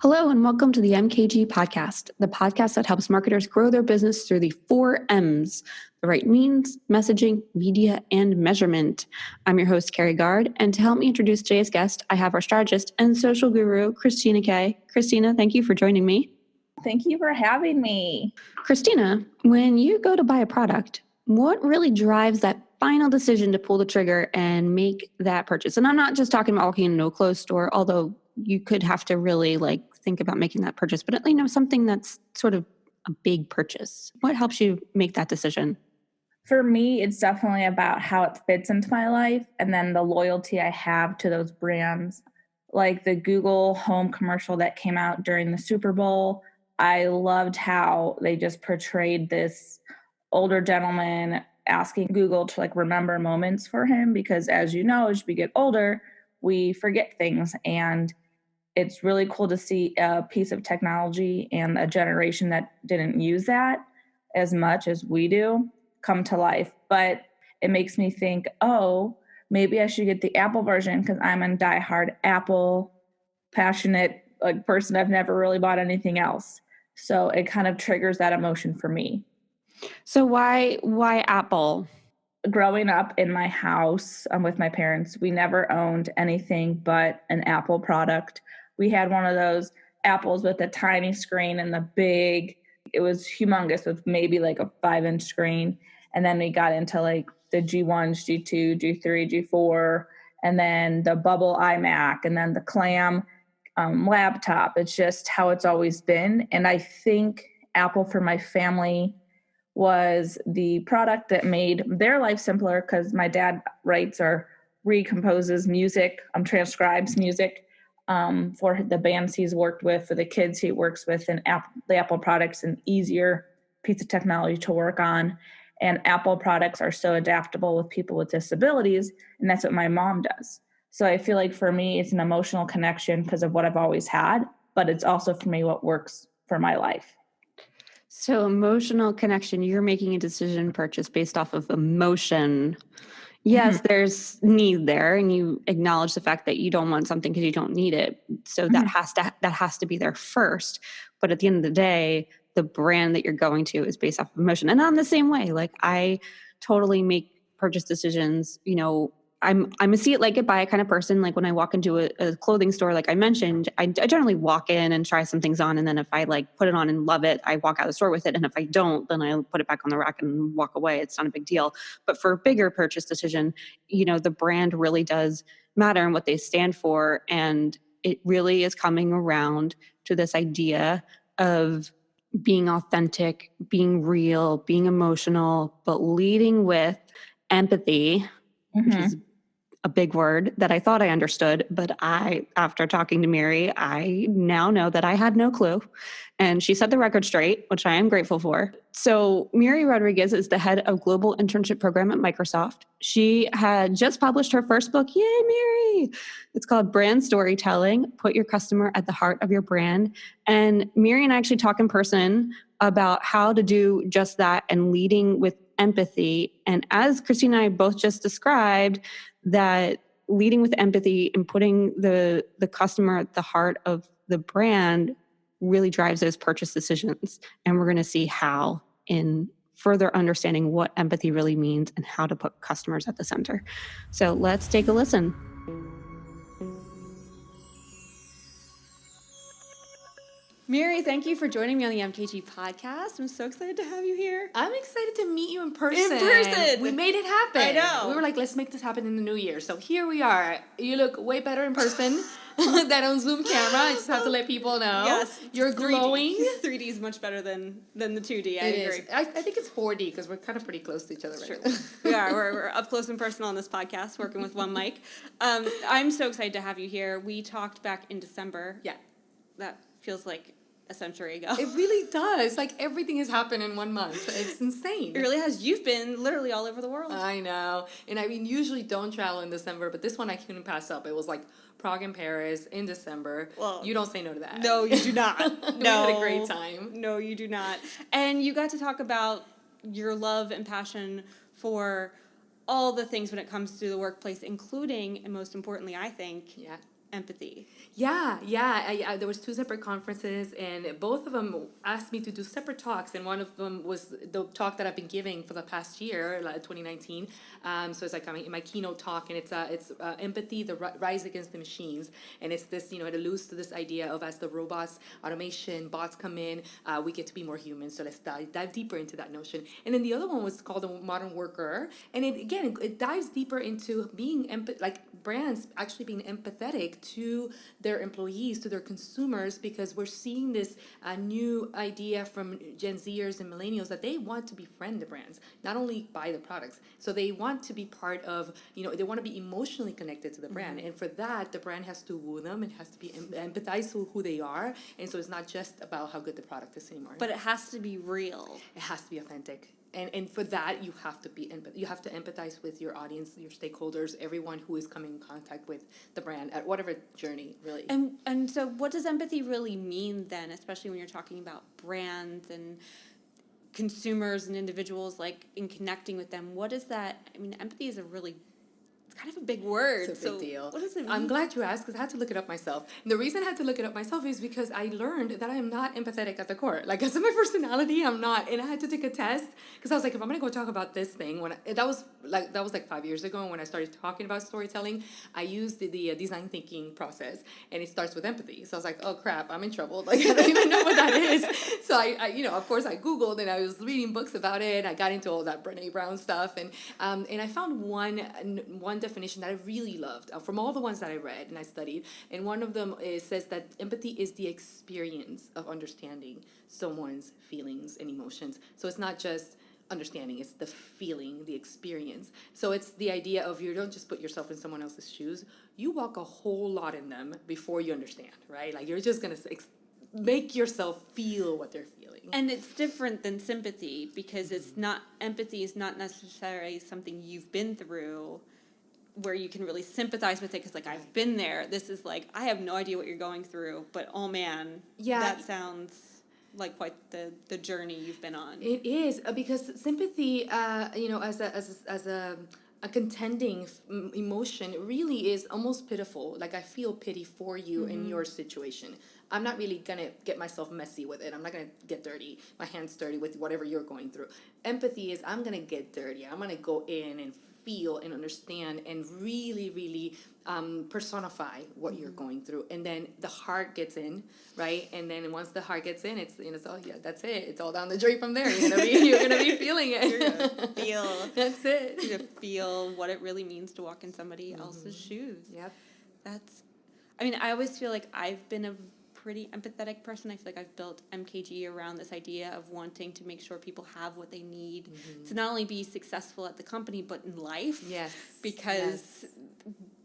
Hello, and welcome to the MKG podcast, the podcast that helps marketers grow their business through the 4 M's: the right means, messaging, media, and measurement. I'm your host, Carrie Gard, and to help me introduce today's guest, I have our strategist and social guru, Christina Kay. Christina, thank you for joining me. Thank you for having me. Christina, when you go to buy a product, what really drives that final decision to pull the trigger and make that purchase? And I'm not just talking about walking into a clothes store, although you could have to really think about making that purchase, but something that's sort of a big purchase. What helps you make that decision? For me, it's definitely about how it fits into my life and then the loyalty I have to those brands. Like the Google Home commercial that came out during the Super Bowl, I loved how they just portrayed this older gentleman asking Google to remember moments for him, because as you know, as we get older, we forget things, and it's really cool to see a piece of technology and a generation that didn't use that as much as we do come to life. But it makes me think, oh, maybe I should get the Apple version because I'm a diehard Apple passionate person. I've never really bought anything else. So it kind of triggers that emotion for me. So why Apple? Growing up in my house with my parents, we never owned anything but an Apple product. We had one of those Apples with a tiny screen and it was humongous with maybe a 5-inch screen. And then we got into the G1s, G2, G3, G4, and then the bubble iMac, and then the clam laptop. It's just how it's always been. And I think Apple for my family was the product that made their life simpler, because my dad writes or recomposes music, transcribes music for the bands he's worked with, for the kids he works with, and the Apple product's an easier piece of technology to work on. And Apple products are so adaptable with people with disabilities, and that's what my mom does. So I feel like for me, it's an emotional connection because of what I've always had, but it's also for me what works for my life. So emotional connection, you're making a decision purchase based off of emotion. Yes, there's need there, and you acknowledge the fact that you don't want something because you don't need it. So that has to be there first. But at the end of the day, the brand that you're going to is based off of emotion. And I'm the same way. I totally make purchase decisions. I'm a see it like it buy it kind of person. When I walk into a clothing store, like I mentioned, I generally walk in and try some things on, and then if I put it on and love it, I walk out of the store with it. And if I don't, then I put it back on the rack and walk away. It's not a big deal. But for a bigger purchase decision, the brand really does matter and what they stand for, and it really is coming around to this idea of being authentic, being real, being emotional, but leading with empathy, which is a big word that I thought I understood, but after talking to Miri, I now know that I had no clue. And she set the record straight, which I am grateful for. So Miri Rodriguez is the head of Global Internship Program at Microsoft. She had just published her first book. Yay, Miri! It's called Brand Storytelling: Put Your Customer at the Heart of Your Brand. And Miri and I actually talk in person about how to do just that and leading with empathy. And as Christina and I both just described, that leading with empathy and putting the customer at the heart of the brand really drives those purchase decisions. And we're going to see how in further understanding what empathy really means and how to put customers at the center. So let's take a listen. Miri, thank you for joining me on the MKG podcast. I'm so excited to have you here. I'm excited to meet you in person. We made it happen. I know. We were like, let's make this happen in the new year. So here we are. You look way better in person than on Zoom camera. I just have to let people know. Yes. You're glowing. 3D is much better than the 2D. I agree. I think it's 4D because we're kind of pretty close to each other right now. We are. We're up close and personal on this podcast, working with one mic. I'm so excited to have you here. We talked back in December. Yeah. That feels like a century ago. It really does. Everything has happened in 1 month. It's insane. It really has. You've been literally all over the world. I know. And usually don't travel in December, but this one I couldn't pass up. It was Prague and Paris in December. Well, you don't say no to that. No, you do not. We had a great time. No, you do not. And you got to talk about your love and passion for all the things when it comes to the workplace, including, and most importantly, I think, empathy? Yeah. There was 2 separate conferences, and both of them asked me to do separate talks. And one of them was the talk that I've been giving for the past year, like 2019. So it's like my keynote talk, and it's empathy, the rise against the machines. And it's this, it alludes to this idea of as the robots, automation, bots come in, we get to be more human. So let's dive deeper into that notion. And then the other one was called the modern worker, and it dives deeper into being brands actually being empathetic to their employees, to their consumers, because we're seeing this new idea from Gen Zers and millennials that they want to befriend the brands, not only buy the products. So they want to be part of, they want to be emotionally connected to the brand. And for that, the brand has to woo them. It has to be empathize with who they are. And so it's not just about how good the product is anymore. But it has to be real. It has to be authentic. And for that, you have to empathize with your audience, your stakeholders, everyone who is coming in contact with the brand at whatever journey, really. And so what does empathy really mean then, especially when you're talking about brands and consumers and individuals, like in connecting with them? What is that? I mean, empathy is it's kind of a big word. It's a big deal. What does it mean? I'm glad you asked, because I had to look it up myself. And the reason I had to look it up myself is because I learned that I am not empathetic at the core. Like, as my personality, I'm not. And I had to take a test, because I was like, if I'm going to go talk about this thing, that was like 5 years ago when I started talking about storytelling, I used the design thinking process, and it starts with empathy. So I was like, oh crap, I'm in trouble. Like, I don't even know what that is. So I of course I Googled, and I was reading books about it. I got into all that Brené Brown stuff, and I found one definition that I really loved from all the ones that I read and I studied. And one of them says that empathy is the experience of understanding someone's feelings and emotions. So it's not just understanding, it's the feeling, the experience. So it's the idea of, you don't just put yourself in someone else's shoes, you walk a whole lot in them before you understand, right? Like, you're just going to make yourself feel what they're feeling. And it's different than sympathy, because empathy is not necessarily something you've been through where you can really sympathize with it, because, like, I've been there. This is like, I have no idea what you're going through, but oh man, that sounds like quite the journey you've been on. It is, because sympathy, as a contending emotion, really is almost pitiful. Like, I feel pity for you in your situation. I'm not really going to get myself messy with it. I'm not going to get my hands dirty with whatever you're going through. Empathy is, I'm going to get dirty. I'm going to go in and feel and understand and really, really personify what you're going through. And then the heart gets in, right? And then once the heart gets in, it's all, that's it. It's all down the drain from there. You're gonna be feeling it. You're gonna feel. That's it. You're gonna feel what it really means to walk in somebody else's shoes. Yep. I always feel like I've been a pretty empathetic person. I feel like I've built MKG around this idea of wanting to make sure people have what they need to not only be successful at the company, but in life. Yes. Because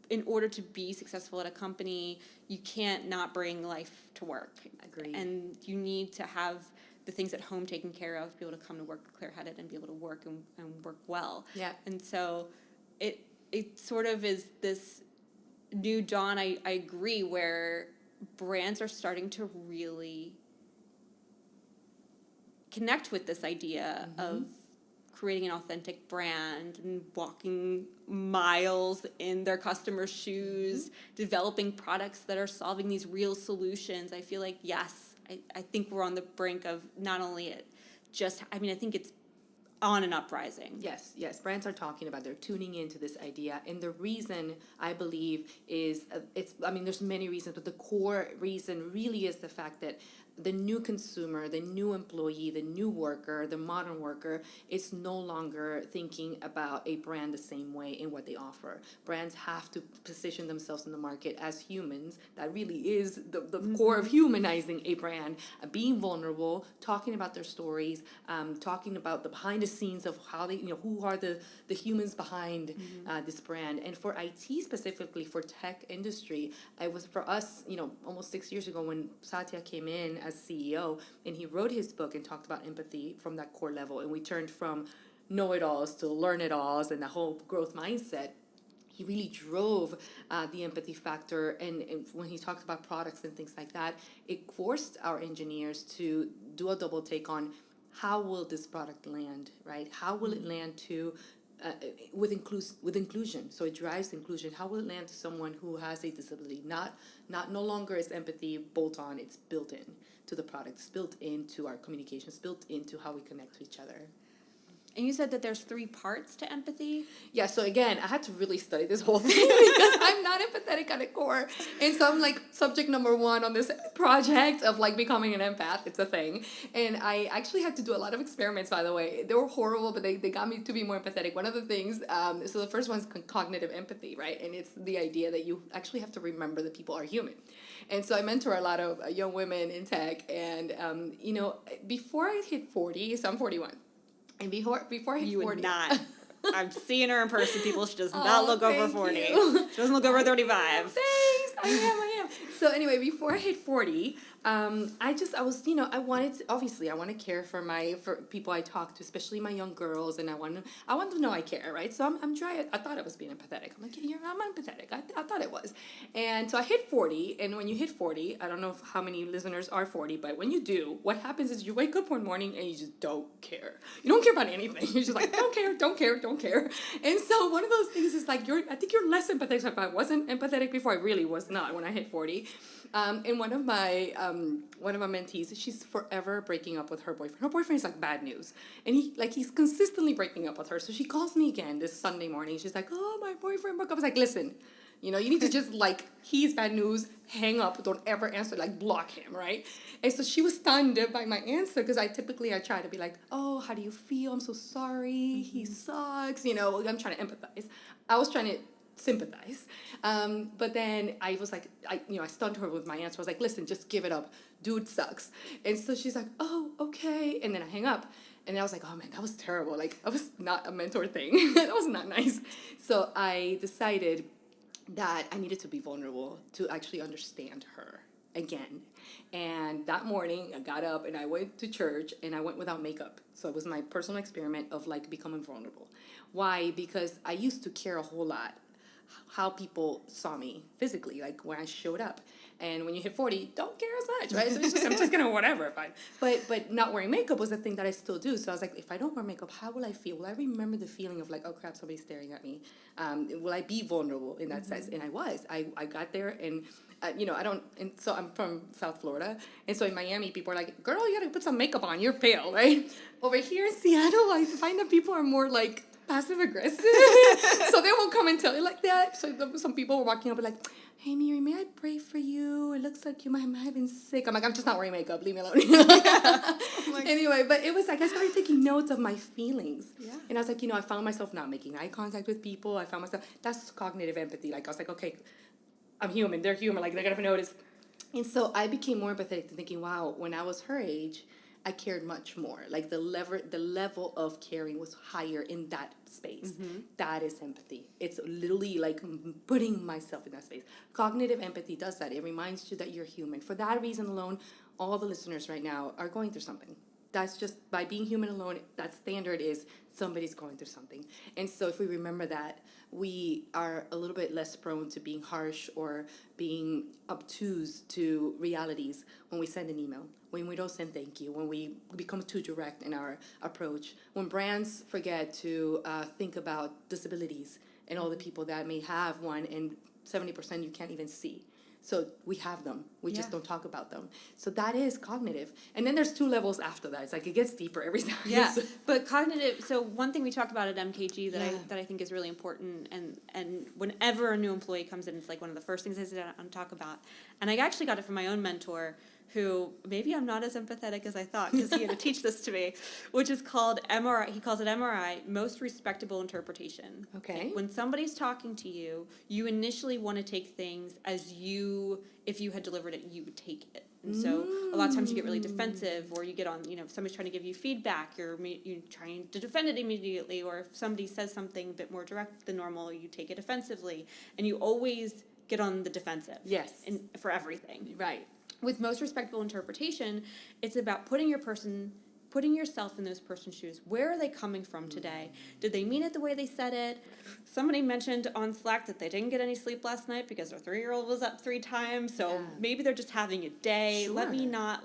in order to be successful at a company, you can't not bring life to work. Agreed. And you need to have the things at home taken care of, be able to come to work clear-headed and be able to work and work well. Yeah. And so it sort of is this new dawn, I agree, where brands are starting to really connect with this idea of creating an authentic brand and walking miles in their customers' shoes, developing products that are solving these real solutions. I feel like, yes, I think we're on the brink of not only I think it's on an uprising. Yes. Brands are talking about, they're tuning into this idea. And the reason, I believe, is, there's many reasons, but the core reason really is the fact that the new consumer, the new employee, the new worker, the modern worker is no longer thinking about a brand the same way in what they offer. Brands have to position themselves in the market as humans. That really is the core of humanizing a brand, being vulnerable, talking about their stories, talking about the behind the scenes of how they, who are the humans behind this brand. And for IT specifically, for tech industry, it was for us, almost 6 years ago when Satya came in as CEO, and he wrote his book and talked about empathy from that core level. And we turned from know-it-alls to learn-it-alls and the whole growth mindset. He really drove the empathy factor. And when he talked about products and things like that, it forced our engineers to do a double take on how will this product land, right? How will it land to with inclusion. So it drives inclusion. How will it land to someone who has a disability? No longer is empathy bolt on. It's built in to the product. It's built into our communication. It's built into how we connect to each other. And you said that there's 3 parts to empathy? Yeah, so again, I had to really study this whole thing because I'm not empathetic at the core. And so I'm like subject number 1 on this project of like becoming an empath. It's a thing. And I actually had to do a lot of experiments, by the way. They were horrible, but they got me to be more empathetic. One of the things, so the first one's cognitive empathy, right? And it's the idea that you actually have to remember that people are human. And so I mentor a lot of young women in tech. And, before I hit 40, so I'm 41. And before I hit 40... You would not. I'm seeing her in person, people. She does not look over 40. She doesn't look over 35. Thanks. I am. So anyway, before I hit 40, I want to care for people I talk to, especially my young girls, and I want them to know I care, right? So I'm trying. I thought I was being empathetic. I'm like, yeah, I'm empathetic. I thought it was. And so I hit 40, and when you hit 40, I don't know how many listeners are 40, but when you do, what happens is you wake up one morning and you just don't care. You don't care about anything. You're just like, don't care. And so one of those things is like, I think you're less empathetic. So if I wasn't empathetic before, I really was not when I hit 40. And one of my mentees, she's forever breaking up with her boyfriend. Her boyfriend is like bad news, and he's consistently breaking up with her. So she calls me again this Sunday morning. She's like, "Oh, my boyfriend broke up." I was like, "Listen, you need to just he's bad news. Hang up. Don't ever answer. Block him, right?" And so she was stunned by my answer because I try to be like, "Oh, how do you feel? I'm so sorry. Mm-hmm. He sucks." I'm trying to empathize. I was trying to sympathize. But then I was like, I stunned her with my answer. I was like, "Listen, just give it up. Dude sucks." And so she's like, "Oh, okay." And then I hang up. And I was like, "Oh man, that was terrible. That was not a mentor thing. That was not nice." So I decided that I needed to be vulnerable to actually understand her again. And that morning I got up and I went to church and I went without makeup. So it was my personal experiment of becoming vulnerable. Why? Because I used to care a whole lot how people saw me physically, when I showed up. And when you hit 40, don't care as much, right? So I'm just gonna whatever, fine. But not wearing makeup was a thing that I still do. So I was like, if I don't wear makeup, how will I feel? Will I remember the feeling of oh crap, somebody's staring at me? Will I be vulnerable in that mm-hmm. sense? And I was. I got there and so I'm from South Florida. And so in Miami, people are like, "Girl, you gotta put some makeup on. You're pale," right? Over here in Seattle, I find that people are more passive aggressive. So they won't come and tell you like that. So some people were walking up and like, "Hey Miri, may I pray for you? It looks like you might have been sick." I'm like, "I'm just not wearing makeup. Leave me alone." Anyway, but it was I started taking notes of my feelings. Yeah. And I was like, I found myself not making eye contact with people. I found myself, that's cognitive empathy. I was like, okay, I'm human. They're human. They're going to notice. And so I became more empathetic to thinking, wow, when I was her age, I cared much more. The level of caring was higher in that space. Mm-hmm. That is empathy. It's literally putting myself in that space. Cognitive empathy does that. It reminds you that you're human. For that reason alone, all the listeners right now are going through something. That's just, by being human alone, that standard is somebody's going through something. And so if we remember that, we are a little bit less prone to being harsh or being obtuse to realities when we send an email, when we don't send thank you, when we become too direct in our approach, when brands forget to think about disabilities and all the people that may have one, and 70% you can't even see. So we have them. We just don't talk about them. So that is cognitive. And then there's 2 levels after that. It's it gets deeper every time. Yeah, but cognitive, so one thing we talked about at MKG that I think is really important, and whenever a new employee comes in, it's one of the first things I sit down and talk about. And I actually got it from my own mentor, who maybe I'm not as empathetic as I thought, because he had to teach this to me, which is called MRI. He calls it MRI, most respectable interpretation. Okay. When somebody's talking to you, you initially want to take things as if you had delivered it, you would take it. And so a lot of times you get really defensive, or you get on, if somebody's trying to give you feedback, you're trying to defend it immediately, or if somebody says something a bit more direct than normal, you take it offensively, and you always get on the defensive. Yes. For everything. Right. With most respectable interpretation, it's about putting yourself in those person's shoes. Where are they coming from today? Did they mean it the way they said it? Somebody mentioned on Slack that they didn't get any sleep last night because their 3-year-old was up 3 times. So maybe they're just having a day. Sure. Let me not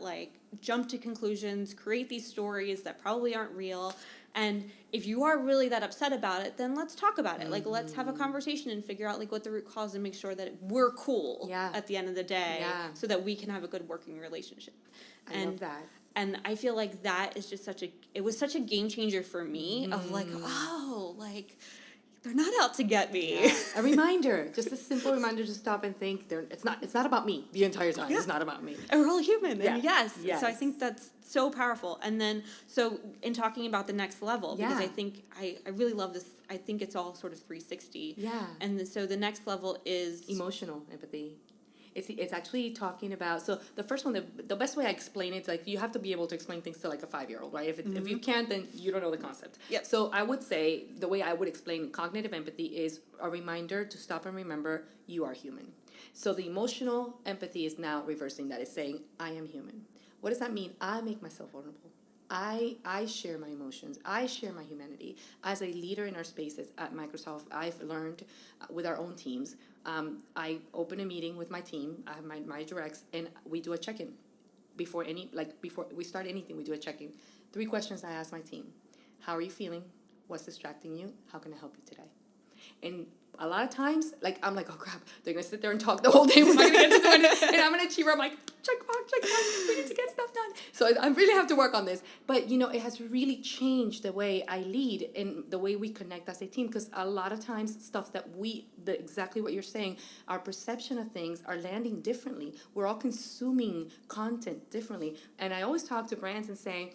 jump to conclusions, create these stories that probably aren't real. And if you are really that upset about it, then let's talk about it. Like, let's have a conversation and figure out, like, what the root cause and make sure that we're cool at the end of the day so that we can have a good working relationship. I love that. And I feel like that is just it was such a game changer for me of like, they're not out to get me. Yeah. A reminder, just a simple reminder to stop and think. It's not about me the entire time. It's not about me. And we're all human. Yeah. And yes. So I think that's so powerful. And then, so in talking about the next level, because I think I really love this. I think it's all sort of 360. Yeah. And so the next level is emotional empathy. It's actually talking about, so the first one, the best way I explain it is like you have to be able to explain things to like a 5-year-old, right? If you can't, then you don't know the concept. Yep. So I would say the way I would explain cognitive empathy is a reminder to stop and remember you are human. So the emotional empathy is now reversing that. It's saying I am human. What does that mean? I make myself vulnerable. I share my emotions. I share my humanity. As a leader in our spaces at Microsoft, I've learned with our own teams, I open a meeting with my team, I have my directs, and we do a check-in. Before we start anything, we do a check-in. 3 questions I ask my team. How are you feeling? What's distracting you? How can I help you today? And a lot of times, like, I'm like, oh crap, they're going to sit there and talk the whole day. We're not going to get to do it. And I'm going to cheer. I'm like, check box. We need to get stuff done. So I really have to work on this. But, it has really changed the way I lead and the way we connect as a team. Because a lot of times, stuff that exactly what you're saying, our perception of things are landing differently. We're all consuming content differently. And I always talk to brands and say,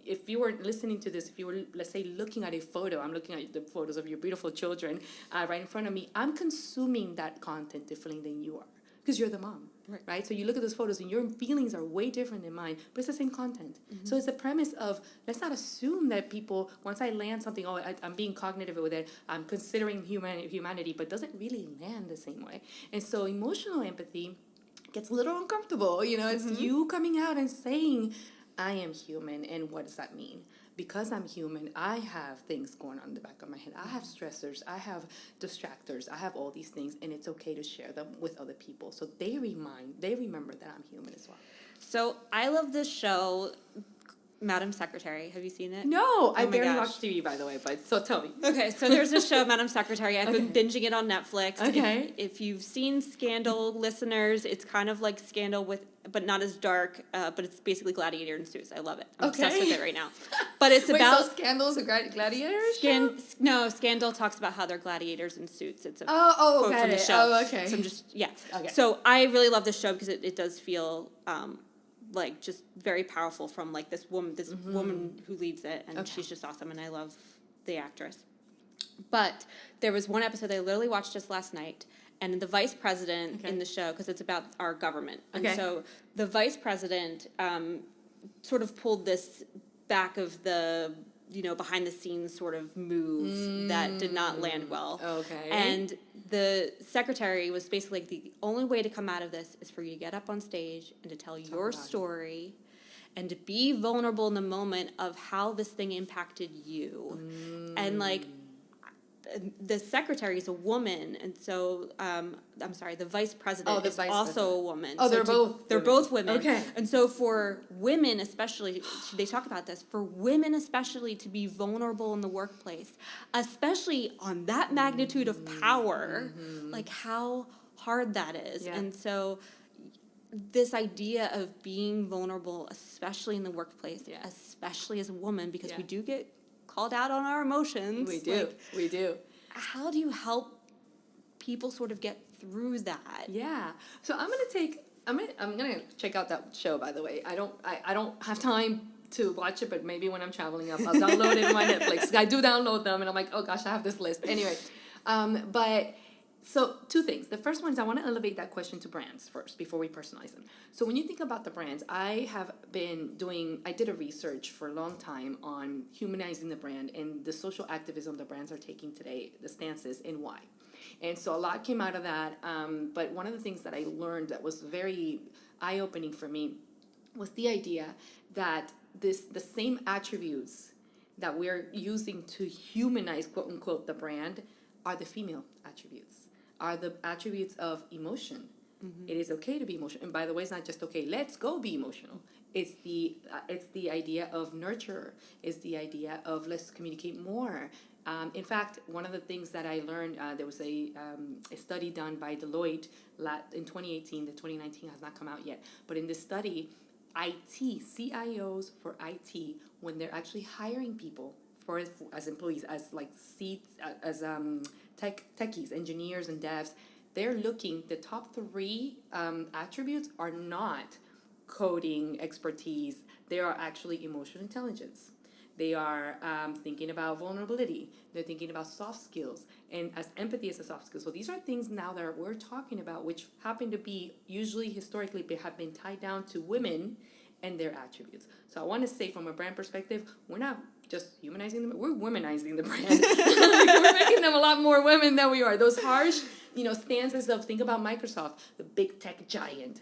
if you were listening to this, if you were, let's say, looking at a photo, I'm looking at the photos of your beautiful children right in front of me, I'm consuming that content differently than you are because you're the mom, right? So you look at those photos and your feelings are way different than mine, but it's the same content. Mm-hmm. So it's the premise of, let's not assume that people, once I land something, I'm being cognitive with it, I'm considering humanity, but doesn't really land the same way. And so emotional empathy gets a little uncomfortable. It's you coming out and saying, I am human, and what does that mean? Because I'm human, I have things going on in the back of my head. I have stressors, I have distractors, I have all these things, and it's okay to share them with other people. So they remember that I'm human as well. So I love this show, Madam Secretary. Have you seen it? No, I barely watch TV, by the way, but so tell me. Okay, so there's this show, Madam Secretary. I've been binging it on Netflix. Okay. If you've seen Scandal, listeners, it's kind of like Scandal but not as dark, but it's basically gladiator in suits. I love it. I'm obsessed with it right now. But it's about... so Scandal's a gladiators No, Scandal talks about how they're gladiators in suits. It's a quote from the show. Oh, okay. So I'm just, Okay. So I really love this show because it does feel... like just very powerful from like this woman who leads it, and she's just awesome, and I love the actress. But there was one episode I literally watched just last night, and the vice president in the show, because it's about our government, and so the vice president sort of pulled this back of the behind the scenes sort of moves that did not land well. Okay. And the secretary was basically like, the only way to come out of this is for you to get up on stage and to tell your story and to be vulnerable in the moment of how this thing impacted you. And like, the secretary is a woman, and so I'm sorry, the vice president is also a woman. Oh, so they're both women. Okay. And so for women especially, they talk about this, for women especially to be vulnerable in the workplace, especially on that magnitude of power, like how hard that is. Yeah. And so this idea of being vulnerable, especially in the workplace, especially as a woman, because we do get called out on our emotions. We do. How do you help people sort of get through that? Yeah. So I'm gonna check out that show, by the way. I don't have time to watch it, but maybe when I'm traveling up, I'll download it on my Netflix. I do download them, and I'm like, oh gosh, I have this list. Anyway, but so 2 things. The first one is I want to elevate that question to brands first before we personalize them. So when you think about the brands, I did a research for a long time on humanizing the brand and the social activism the brands are taking today, the stances, and why. And so a lot came out of that. But one of the things that I learned that was very eye-opening for me was the idea that the same attributes that we're using to humanize, quote unquote, the brand are the female attributes, are the attributes of emotion. It is okay to be emotional. And by the way, it's not just okay, let's go be emotional. It's the idea of nurture. It's the idea of let's communicate more. In fact, one of the things that I learned, there was a study done by Deloitte in 2018. The 2019 has not come out yet, but in this study, CIOs for IT, when they're actually hiring people for as employees, as like seats, as techies, engineers, and devs, they're looking. The top three attributes are not coding expertise. They are actually emotional intelligence. They are thinking about vulnerability. They're thinking about soft skills, and as empathy is a soft skill. So these are things now that we're talking about, which happen to be usually historically have been tied down to women and their attributes. So I want to say, from a brand perspective, we're not just humanizing them; we're womanizing the brand. We're making them a lot more women than we are. Those harsh, stances of, think about Microsoft, the big tech giant,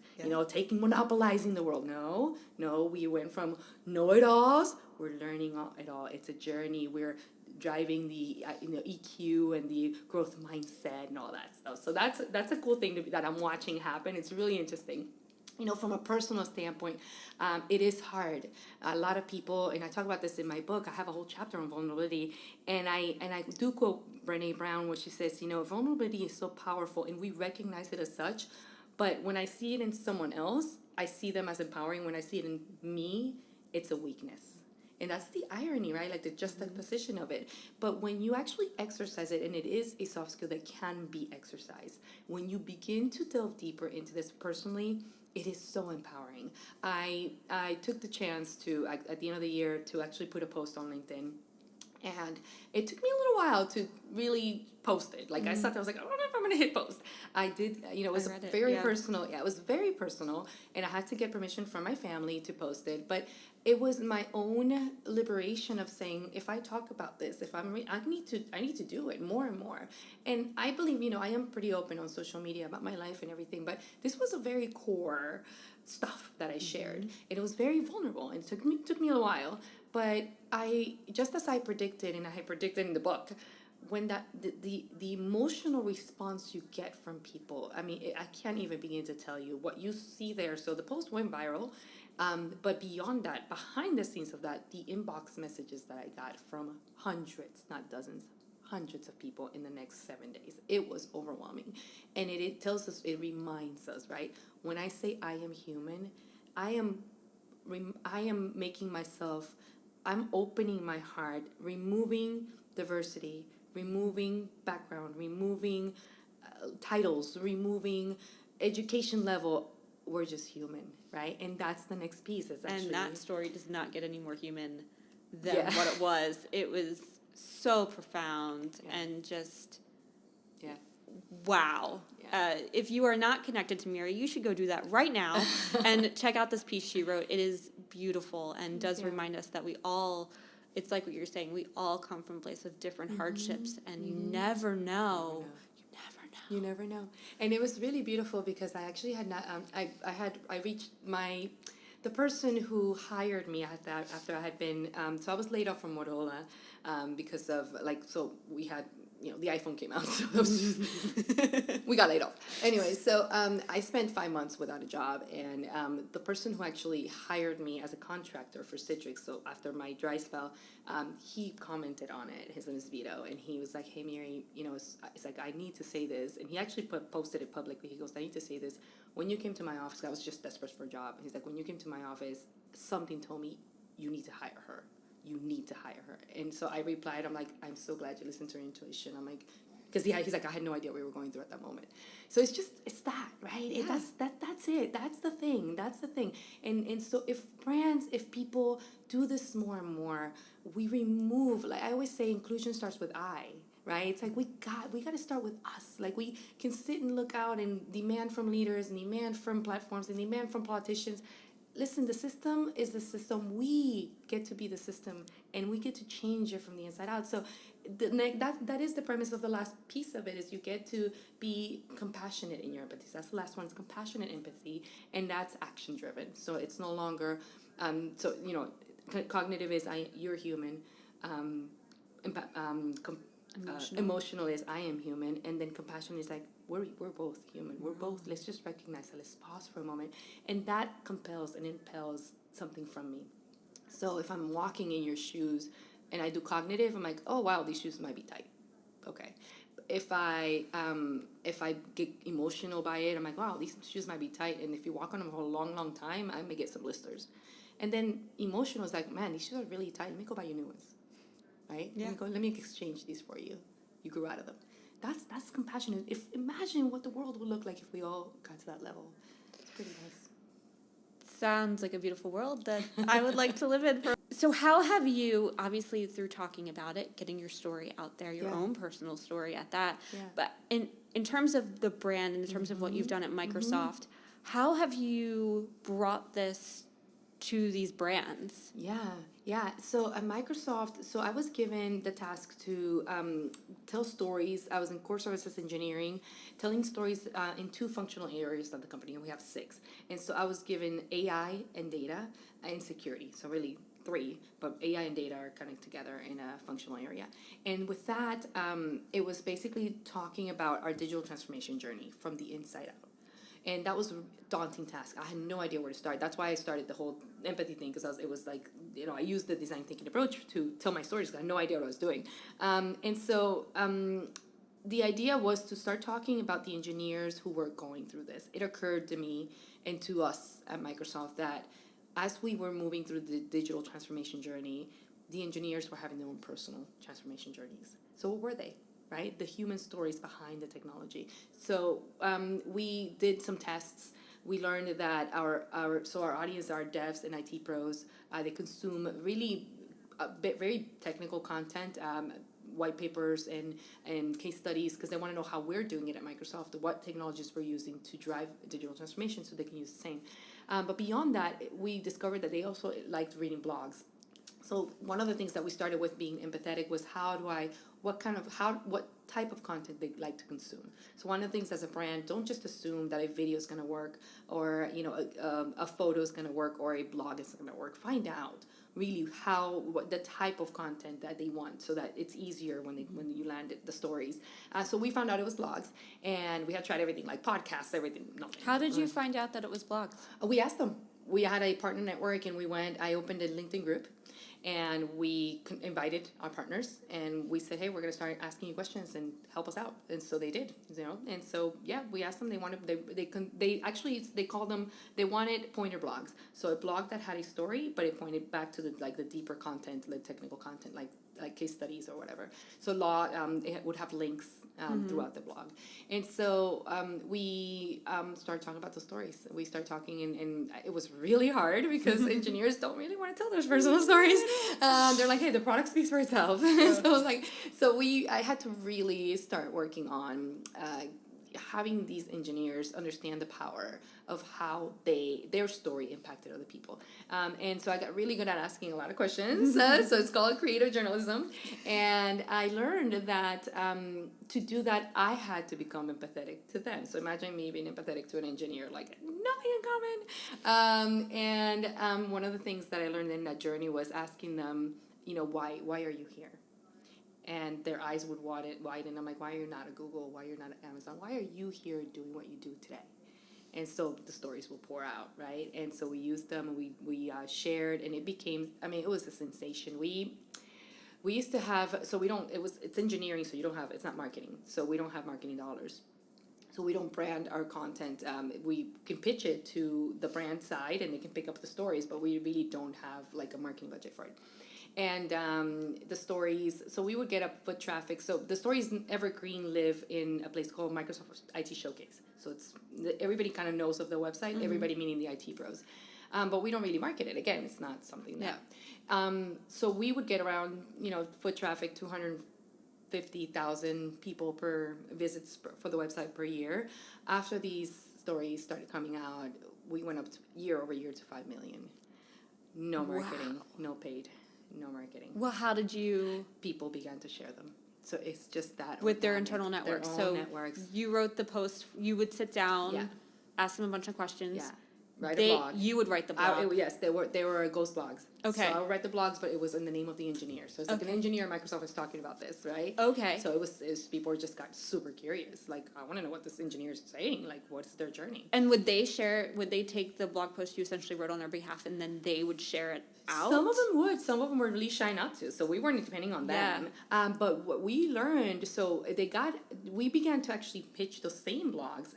monopolizing the world. No, we went from know-it-alls. We're learning it all. It's a journey. We're driving the EQ and the growth mindset and all that stuff. So that's a cool thing that I'm watching happen. It's really interesting. From a personal standpoint, it is hard. A lot of people, and I talk about this in my book. I have a whole chapter on vulnerability, and I do quote Brené Brown, where she says, vulnerability is so powerful, and we recognize it as such. But when I see it in someone else, I see them as empowering. When I see it in me, it's a weakness. And that's the irony, right? Like the juxtaposition of it. But when you actually exercise it, and it is a soft skill that can be exercised, when you begin to delve deeper into this personally, it is so empowering. I took the chance to, at the end of the year, to actually put a post on LinkedIn. And it took me a little while to really post it. Like I sat there, I was like, I don't know if I'm going to hit post. I did, it was very personal. Yeah, it was very personal. And I had to get permission from my family to post it. But it was my own liberation of saying, if I talk about this, if I need to do it more and more. And I believe, I am pretty open on social media about my life and everything. But this was a very core stuff that I shared. And it was very vulnerable. And it took me a while. But just as I predicted, and I had predicted in the book, when the emotional response you get from people, I mean, I can't even begin to tell you what you see there. So the post went viral, but beyond that, behind the scenes of that, the inbox messages that I got from hundreds, not dozens, hundreds of people in the next 7 days, it was overwhelming. And it tells us, it reminds us, right? When I say I am human, I am making myself, I'm opening my heart, removing diversity, removing background, removing titles, removing education level. We're just human, right? And that's the next piece. And that story does not get any more human than what it was. It was so profound and just, wow. Yeah. If you are not connected to Miri, you should go do that right now and check out this piece she wrote. It is beautiful and does remind us that we all, it's like what you're saying, we all come from a place of different hardships, and you never know. You never know. And it was really beautiful because I actually had not, I reached the person who hired me after I had been, so I was laid off from Motorola because of, so we had, the iPhone came out, so we got laid off. Anyway, so I spent 5 months without a job, and the person who actually hired me as a contractor for Citrix, so after my dry spell, he commented on it. His name is Vito, and he was like, hey, Miri, it's like, I need to say this. And he actually posted it publicly. He goes, I need to say this. When you came to my office, I was just desperate for a job. He's like, when you came to my office, something told me you need to hire her. You need to hire her. And so I replied, I'm like, I'm so glad you listened to her intuition. I'm like, because he's like, I had no idea what we were going through at that moment. So it's that, right? Yeah. That's it. That's the thing. And so if people do this more and more, we remove, like I always say, inclusion starts with I, right? It's like we got to start with us. Like we can sit and look out and demand from leaders and demand from platforms and demand from politicians. Listen, the system is the system. We get to be the system, and we get to change it from the inside out. So that is the premise of the last piece of it, is you get to be compassionate in your empathy. So that's the last one. It's compassionate empathy, and that's action-driven. So it's no longer, cognitive is you're human. Emotional is I am human, and then compassion is like we're both human. We're both. Let's just recognize that. Let's pause for a moment, and that compels and impels something from me. So if I'm walking in your shoes, and I do cognitive, I'm like, oh wow, these shoes might be tight. Okay. If I get emotional by it, I'm like, wow, these shoes might be tight, and if you walk on them for a long time, I may get some blisters. And then emotional is like, man, these shoes are really tight. Let me go buy you new ones. Right? Yeah. Let me exchange these for you. You grew out of them. That's compassionate. Imagine what the world would look like if we all got to that level. It's pretty nice. Sounds like a beautiful world that I would like to live in. So how have you, obviously through talking about it, getting your story out there, your own personal story at that, but in terms of the brand, in terms of what you've done at Microsoft, how have you brought this to these brands? Yeah. So at Microsoft, so I was given the task to tell stories. I was in core services engineering, telling stories in 2 functional areas of the company, and we have 6. And so I was given AI and data and security. So really 3, but AI and data are kind of together in a functional area. And with that, it was basically talking about our digital transformation journey from the inside out. And that was a daunting task. I had no idea where to start. That's why I started the whole empathy thing, because it was like, I used the design thinking approach to tell my stories because I had no idea what I was doing. And so the idea was to start talking about the engineers who were going through this. It occurred to me and to us at Microsoft that as we were moving through the digital transformation journey, the engineers were having their own personal transformation journeys. So what were they? Right? The human stories behind the technology. So we did some tests. We learned that our audience are devs and IT pros. They consume really very technical content, white papers and case studies, because they want to know how we're doing it at Microsoft, what technologies we're using to drive digital transformation so they can use the same. But beyond that, we discovered that they also liked reading blogs. So one of the things that we started with being empathetic was what type of content they like to consume. So one of the things as a brand, don't just assume that a video is going to work, or a photo is going to work, or a blog is going to work. Find out really what the type of content that they want, so that it's easier when you land the stories. So we found out it was blogs, and we had tried everything like podcasts, everything. Nothing. How did you find out that it was blogs? We asked them. We had a partner network, and I opened a LinkedIn group, and we invited our partners, and we said, hey, we're going to start asking you questions and help us out. And so they did, and so we asked them. They wanted pointer blogs, so a blog that had a story, but it pointed back to the deeper content, the technical content, like case studies or whatever. So it would have links throughout the blog. And so we started talking about the stories. We started talking, and it was really hard because engineers don't really want to tell their personal stories. They're like, hey, the product speaks for itself. I had to really start working on having these engineers understand the power of how their story impacted other people. And so I got really good at asking a lot of questions. So it's called creative journalism. And I learned that to do that, I had to become empathetic to them. So imagine me being empathetic to an engineer, like nothing in common. And one of the things that I learned in that journey was asking them, why are you here? And their eyes would widen. I'm like, why are you not at Google? Why are you not at Amazon? Why are you here doing what you do today? And so the stories will pour out, right? And so we used them, and we shared, and it became, it was a sensation. We used to have, it's engineering, so it's not marketing. So we don't have marketing dollars. So we don't brand our content. We can pitch it to the brand side, and they can pick up the stories, but we really don't have a marketing budget for it. And the stories, so we would get up foot traffic. So the stories evergreen live in a place called Microsoft IT Showcase. So everybody kind of knows of the website, everybody meaning the IT pros. But we don't really market it. Again, it's not something that. So we would get around, foot traffic, 250,000 people per visits for the website per year. After these stories started coming out, we went up year over year to 5 million. No marketing, no paid. No marketing. Well, how did you... People began to share them. So it's just that. With their internal networks. Their own networks. You wrote the post, you would sit down, ask them a bunch of questions. write a blog. You would write the blog. Yes, they were ghost blogs. Okay. So I would write the blogs, but it was in the name of the engineer. So it's like an engineer at Microsoft is talking about this, right? Okay. So it was people just got super curious. Like, I want to know what this engineer is saying. Like, what's their journey? And would they take the blog post you essentially wrote on their behalf and then they would share it out? Some of them would. Some of them were really shy not to. So we weren't depending on them. But what we learned, we began to actually pitch those same blogs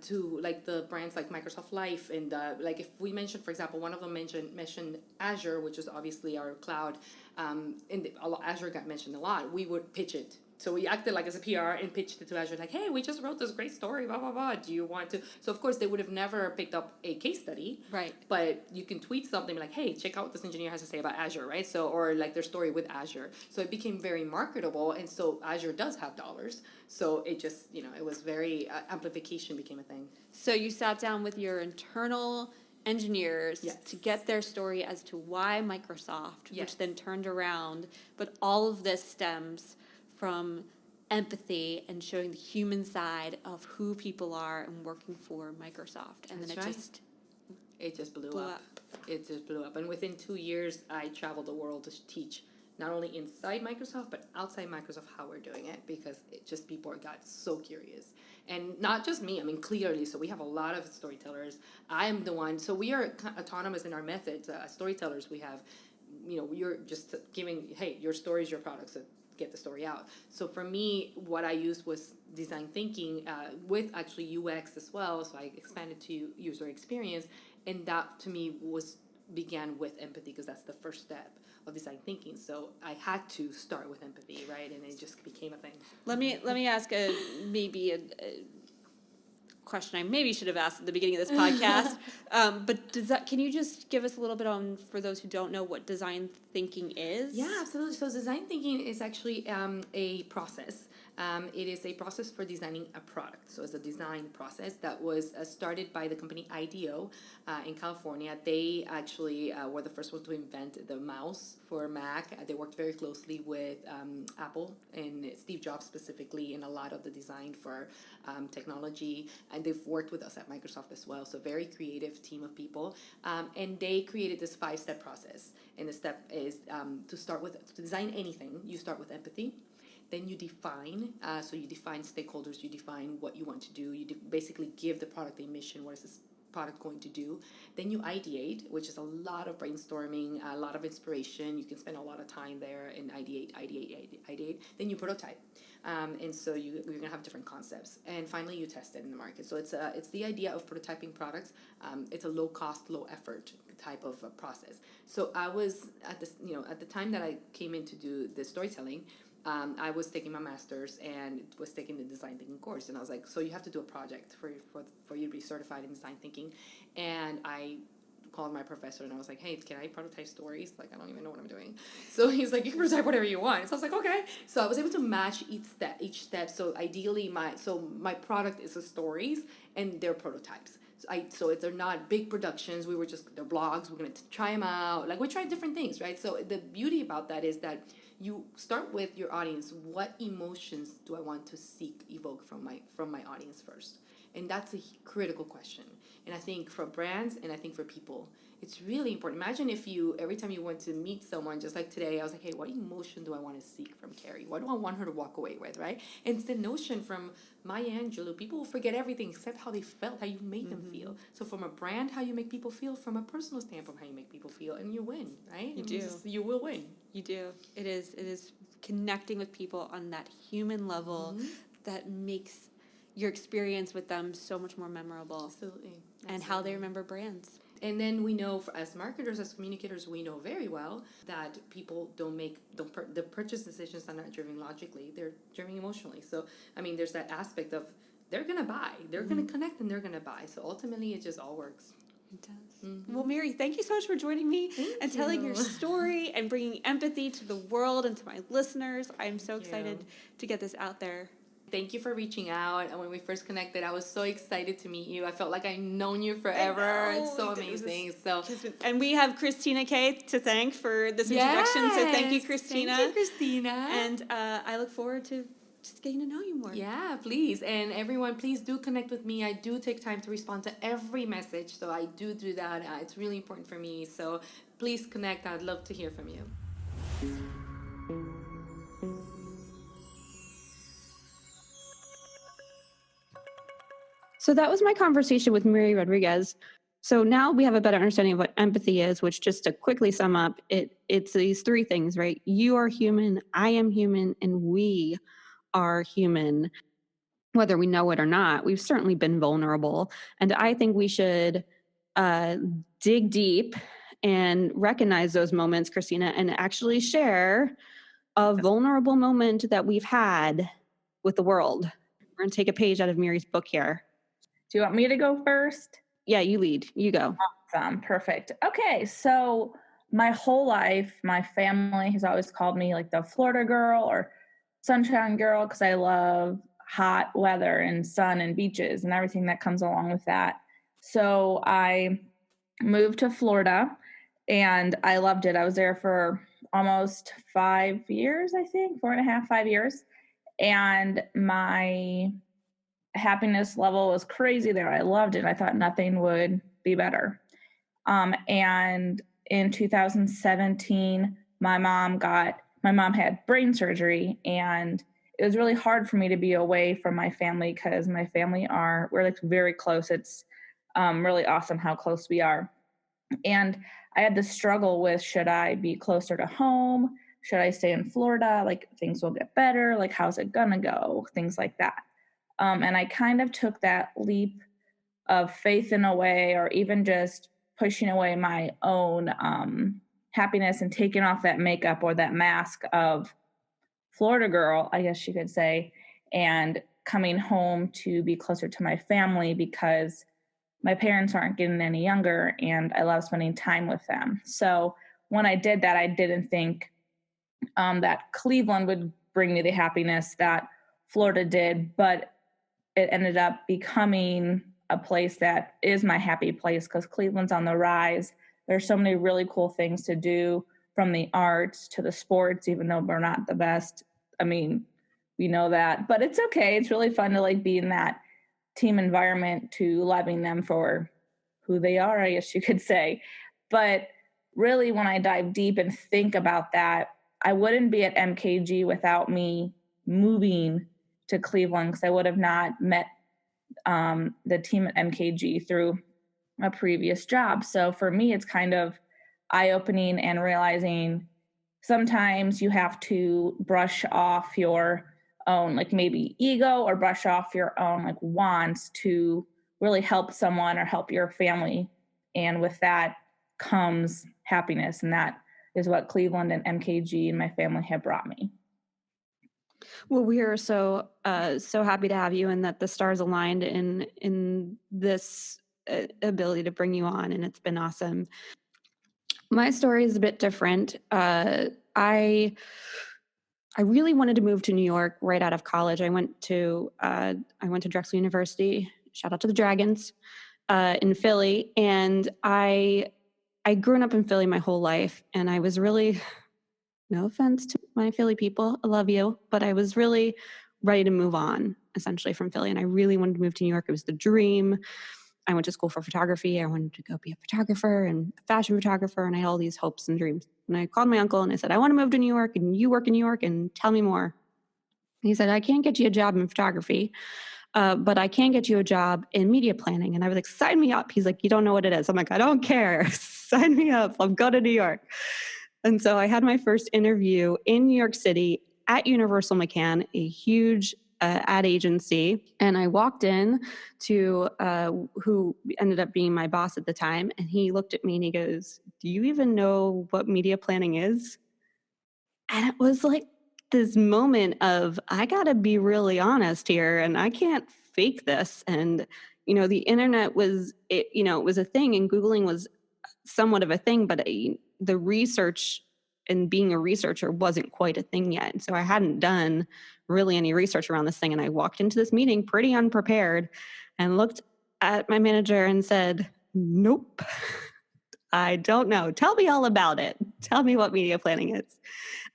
to like the brands like Microsoft Life and like if we mentioned, for example, one of them mentioned Azure, which is obviously our cloud. Azure got mentioned a lot. We would pitch it. So we acted like as a PR and pitched it to Azure, like, hey, we just wrote this great story, blah, blah, blah. Do you want to? So, of course, they would have never picked up a case study. Right. But you can tweet something like, hey, check out what this engineer has to say about Azure, right? So, or like their story with Azure. So it became very marketable. And so Azure does have dollars. So it just, it was very, amplification became a thing. So you sat down with your internal engineers to get their story as to why Microsoft, which then turned around. But all of this stems from empathy and showing the human side of who people are and working for Microsoft. And then it just blew up. It just blew up. And within 2 years, I traveled the world to teach not only inside Microsoft, but outside Microsoft how we're doing it, because people got so curious. And not just me, clearly. So we have a lot of storytellers. I am the one. So we are autonomous in our methods. Storytellers, we have, you're just giving, hey, your story is your product. So get the story out. So for me, what I used was design thinking with actually UX as well. So I expanded to user experience, and that to me began with empathy, because that's the first step of design thinking. So I had to start with empathy, right? And it just became a thing. Let me ask a question I maybe should have asked at the beginning of this podcast. But can you just give us a little bit on, for those who don't know, what design thinking is? Yeah, absolutely. So design thinking is actually a process. It is a process for designing a product. So it's a design process that was started by the company IDEO in California. They actually were the first one to invent the mouse for Mac. They worked very closely with Apple and Steve Jobs specifically in a lot of the design for technology. And they've worked with us at Microsoft as well. So very creative team of people. And they created this 5-step process. And the step is to design anything, you start with empathy. Then you define, so you define stakeholders, you define what you want to do, you basically give the product a mission, what is this product going to do. Then you ideate, which is a lot of brainstorming, a lot of inspiration, you can spend a lot of time there and ideate. Then you prototype, and so you're going to have different concepts. And finally you test it in the market. So it's the idea of prototyping products. It's a low cost, low effort type of process. So I was at the time that I came in to do the storytelling, I was taking my master's and was taking the design thinking course, and I was like, so you have to do a project for you to be certified in design thinking. And I called my professor and I was like, hey, can I prototype stories? Like, I don't even know what I'm doing. So he's like, you can prototype whatever you want. So I was like, okay. So I was able to match each step. So ideally my product is the stories and they're prototypes. So they're not big productions. They're blogs. We're going to try them out. Like, we try different things, right? So the beauty about that is that you start with your audience. What emotions do I want to evoke from my audience first? And that's a critical question. And I think for brands and I think for people, it's really important. Imagine if every time you went to meet someone, just like today, I was like, hey, what emotion do I want to seek from Carrie? What do I want her to walk away with, right? And it's the notion from Maya Angelou, people will forget everything except how they felt, how you made them feel. So from a brand, how you make people feel, from a personal standpoint, how you make people feel, and you win, right? You will win. You do. It is connecting with people on that human level that makes your experience with them so much more memorable. Absolutely. And how they remember brands. And then we know, as marketers, as communicators, we know very well that people the purchase decisions are not driven logically; they're driven emotionally. So, there's that aspect of they're gonna buy, they're gonna connect, and they're gonna buy. So ultimately, it just all works. It does. Well, Miri, thank you so much for joining me and telling your story and bringing empathy to the world and to my listeners. I'm so excited to get this out there. Thank you for reaching out. And when we first connected, I was so excited to meet you. I felt like I've known you forever. It's so amazing. And we have Christina K to thank for this introduction. So thank you, Christina. Thank you, Christina. And I look forward to just getting to know you more. Yeah, please. And everyone, please do connect with me. I do take time to respond to every message. So I do that. It's really important for me. So please connect. I'd love to hear from you. So that was my conversation with Miri Rodriguez. So now we have a better understanding of what empathy is, which, just to quickly sum up, it's these three things, right? You are human, I am human, and we are human. Whether we know it or not, we've certainly been vulnerable. And I think we should dig deep and recognize those moments, Christina, and actually share a vulnerable moment that we've had with the world. We're going to take a page out of Miri's book here. Do you want me to go first? Yeah, you lead. You go. Awesome. Perfect. Okay. So my whole life, my family has always called me like the Florida girl or sunshine girl because I love hot weather and sun and beaches and everything that comes along with that. So I moved to Florida and I loved it. I was there for almost 5 years, I think, 4.5, 5 years. And my happiness level was crazy there. I loved it. I thought nothing would be better. And in 2017, my mom had brain surgery, and it was really hard for me to be away from my family because my family we're like very close. It's really awesome how close we are. And I had this struggle with, should I be closer to home? Should I stay in Florida? Like, things will get better. Like, how's it gonna go? Things like that. And I kind of took that leap of faith in a way, or even just pushing away my own happiness and taking off that makeup or that mask of Florida girl, I guess you could say, and coming home to be closer to my family because my parents aren't getting any younger and I love spending time with them. So when I did that, I didn't think that Cleveland would bring me the happiness that Florida did, but it ended up becoming a place that is my happy place because Cleveland's on the rise. There's so many really cool things to do, from the arts to the sports, even though we're not the best. I mean, we know that, but it's okay. It's really fun to like be in that team environment, to loving them for who they are, I guess you could say. But really, when I dive deep and think about that, I wouldn't be at MKG without me moving to Cleveland, because I would have not met the team at MKG through a previous job. So for me, it's kind of eye-opening and realizing sometimes you have to brush off your own, like maybe ego, or brush off your own like wants to really help someone or help your family. And with that comes happiness. And that is what Cleveland and MKG and my family have brought me. Well, we are so happy to have you, and that the stars aligned in this ability to bring you on, and it's been awesome. My story is a bit different. I really wanted to move to New York right out of college. I went to Drexel University. Shout out to the Dragons in Philly, and I grew up in Philly my whole life, and I was really, no offense to my Philly people, I love you, but I was really ready to move on, essentially, from Philly, and I really wanted to move to New York. It was the dream. I went to school for photography. I wanted to go be a photographer and a fashion photographer, and I had all these hopes and dreams. And I called my uncle and I said, I want to move to New York, and you work in New York, and tell me more. And he said, I can't get you a job in photography, but I can get you a job in media planning. And I was like, sign me up. He's like, you don't know what it is. I'm like, I don't care. Sign me up. I'll go to New York. And so I had my first interview in New York City at Universal McCann, a huge ad agency. And I walked in to who ended up being my boss at the time. And he looked at me and he goes, do you even know what media planning is? And it was like this moment of, I got to be really honest here, and I can't fake this. And, the internet was, it was a thing, and Googling was somewhat of a thing, but the research and being a researcher wasn't quite a thing yet. And so I hadn't done really any research around this thing. And I walked into this meeting pretty unprepared and looked at my manager and said, nope, I don't know. Tell me all about it. Tell me what media planning is.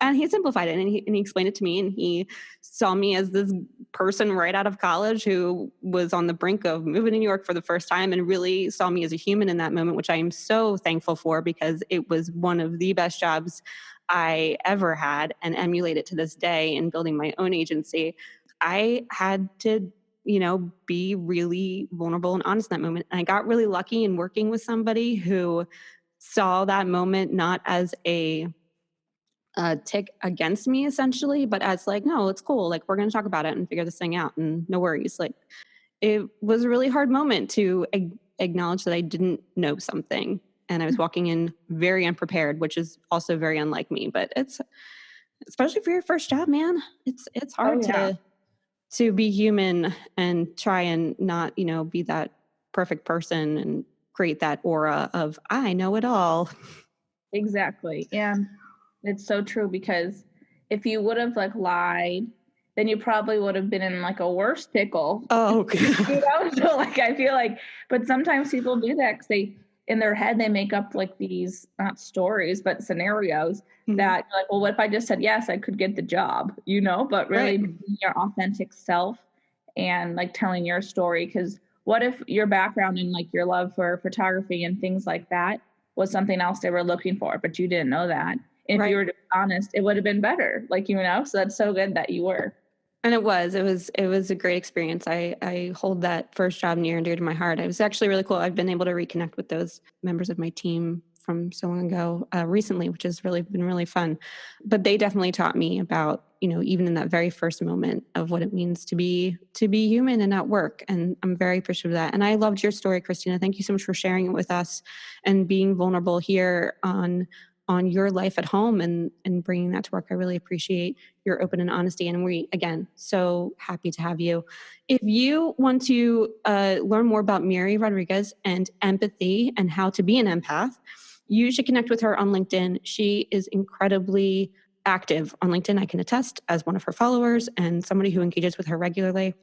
And he simplified it, and he explained it to me, and he saw me as this person right out of college who was on the brink of moving to New York for the first time, and really saw me as a human in that moment, which I am so thankful for, because it was one of the best jobs I ever had, and emulate it to this day in building my own agency. I had to, be really vulnerable and honest in that moment. And I got really lucky in working with somebody who saw that moment not as a tick against me, essentially, but as like, no, it's cool. Like, we're going to talk about it and figure this thing out, and no worries. Like, it was a really hard moment to acknowledge that I didn't know something, and I was walking in very unprepared, which is also very unlike me. But it's, especially for your first job, man, it's hard to be human and try and not, be that perfect person and create that aura of I know it all. Exactly. And it's so true, because if you would have like lied, then you probably would have been in like a worse pickle. Oh, So like, I feel like, but sometimes people do that because they, in their head, they make up like these, not stories, but scenarios that you're like, well, what if I just said yes, I could get the job, but really being your authentic self and like telling your story. Because what if your background and like your love for photography and things like that was something else they were looking for, but you didn't know that. If you were to be honest, it would have been better, so that's so good that you were. And it was a great experience. I hold that first job near and dear to my heart. It was actually really cool. I've been able to reconnect with those members of my team from so long ago recently, which has really been really fun. But they definitely taught me about, even in that very first moment, of what it means to be human and at work. And I'm very appreciative of that. And I loved your story, Christina. Thank you so much for sharing it with us and being vulnerable here on your life at home and bringing that to work. I really appreciate your open and honesty. And we, again, so happy to have you. If you want to learn more about Miri Rodriguez and empathy and how to be an empath, you should connect with her on LinkedIn. She is incredibly active on LinkedIn. I can attest, as one of her followers and somebody who engages with her regularly.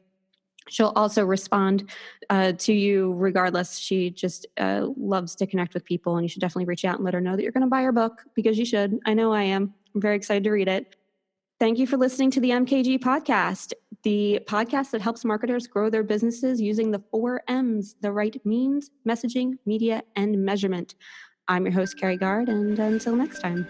She'll also respond to you regardless. She just loves to connect with people, and you should definitely reach out and let her know that you're going to buy her book, because you should. I know I am. I'm very excited to read it. Thank you for listening to the MKG podcast, the podcast that helps marketers grow their businesses using the 4 M's, the right means, messaging, media, and measurement. I'm your host, Carrie Gard, and until next time.